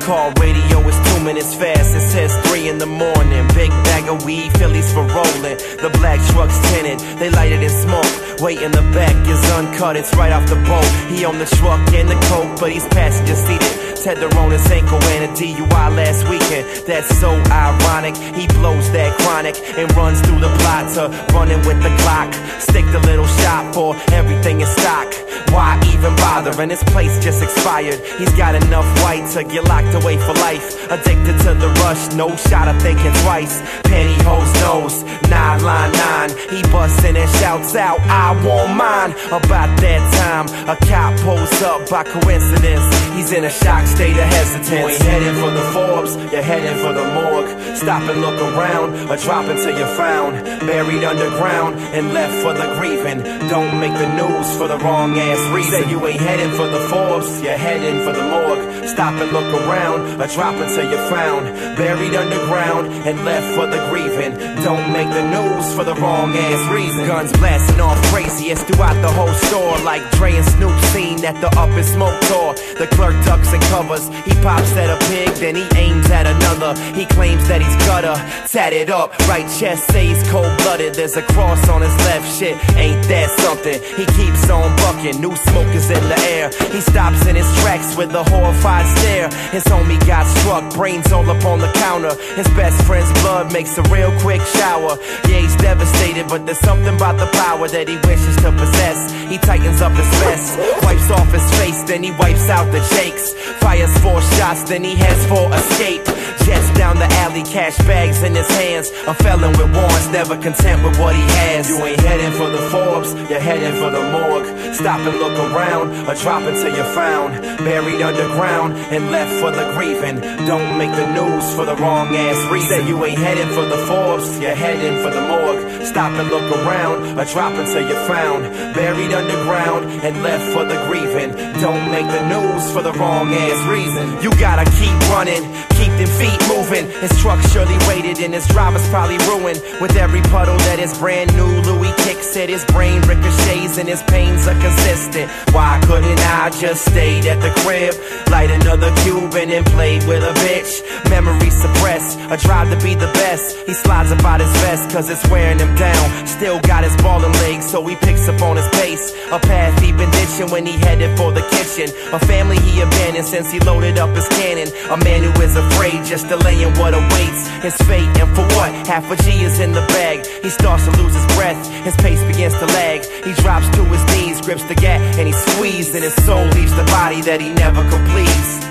Car radio is 2 minutes fast, it says 3 in the morning. Big bag of weed, Phillies for rolling. The black truck's tinted, they light it in smoke. Weight in the back is uncut, it's right off the boat. He on the truck and the coke, but he's passenger seated. Tether on his ankle and a DUI last weekend. That's so ironic, he blows that chronic and runs through the plot to running with the clock. Stick the little shop for everything in stock. Why even bother? And his place just expired. He's got enough white to get locked away for life. Addicted to the rush, no shot of thinking twice. Pantyhose nose, 9 line 9. He bustin' and shouts out, I want mine. About that time, a cop pulls up by coincidence. He's in a shock state of hesitance. You ain't heading for the Forbes, you're heading for the morgue. Stop and look around, or drop until you're found. Buried underground and left for the grieving. Don't make the news for the wrong ass reason. Say you ain't heading for the Forbes, you're heading for the morgue. Stop and look around, or drop until you're found. Buried underground and left for the grieving. Don't make the news for the wrong ass reason. Guns blasting off crazy, it's throughout the whole store. Like Dre and Snoop scene at the Up and Smoke tour. The clerk ducks and covers, he pops at a pig, then he aims at another. He claims that he's gutter, tatted up, right chest says cold-blooded. There's a cross on his left, shit, ain't that something? He keeps on bucking, new smoke is in the air. He stops in his tracks with a horrified stare. His homie got struck, brains all up on the counter. His best friend's blood makes a real quick shower. Yeah, he's devastated, but there's something about the power that he wishes to possess. He tightens up his vest, wipes off his face, then he wipes out the jakes. Fires 4 shots, then he heads for escape. Jets down the alley, cash bags in his hands. A felon with warrants, never content with what he has. You ain't heading for the Forbes, you're heading for the morgue. Stop and look around, or drop until you're found. Buried underground and left for the grieving. Don't make the news for the wrong ass reason. Say you ain't heading for the Forbes, you're heading for the morgue. Stop and look around, or drop until you're found. Buried underground and left for the grieving. Don't make the news for the wrong ass reason. You gotta keep running, keep them feet moving. His truck surely waited and his driver's probably ruined. With every puddle that is brand new, Louis kicks at his brain ricochets and his pains are consistent. Why couldn't I just stayed at the crib, light another Cuban and played with a bitch? Memory suppressed, a drive to be the best. He slides about his vest cause it's wearing him down. Still got his ballin' legs so he picks up on his pace. A path he been ditching when he headed for the kitchen. A family he abandoned since he loaded up his cannon. A man who is afraid, just delaying what awaits his fate. And for what? Half a G is in the bag. He starts to lose his breath, his pace begins to lag. He drops to his knees, grips the gap, and he squeezes, and his soul leaves the body that he never completes.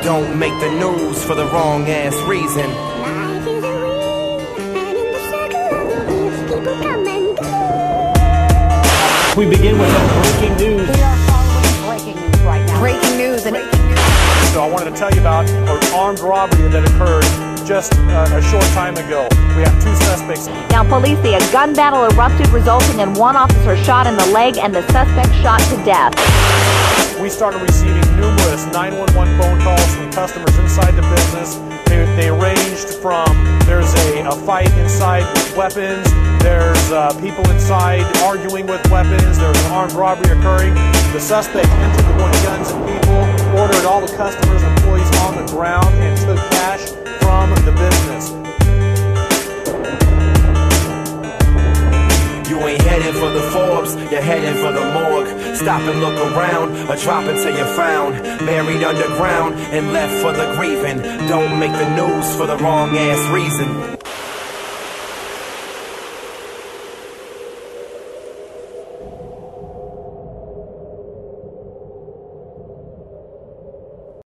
Don't make the news for the wrong ass reason. We begin with some breaking news. We are following breaking news right now. Breaking news. So I wanted to tell you about an armed robbery that occurred just a short time ago. We have 2 suspects. Now police say a gun battle erupted, resulting in 1 officer shot in the leg and the suspect shot to death. We started receiving numerous 911 phone calls from customers inside the business. They ranged from there's a fight inside with weapons, there's people inside arguing with weapons, there's an armed robbery occurring. The suspect entered with 1 guns and people, ordered all the customers and employees on the ground, and took cash from the business. You ain't heading for the Forbes, you're heading for the morgue. Stop and look around, or drop until you're found. Buried underground and left for the grieving. Don't make the news for the wrong ass reason.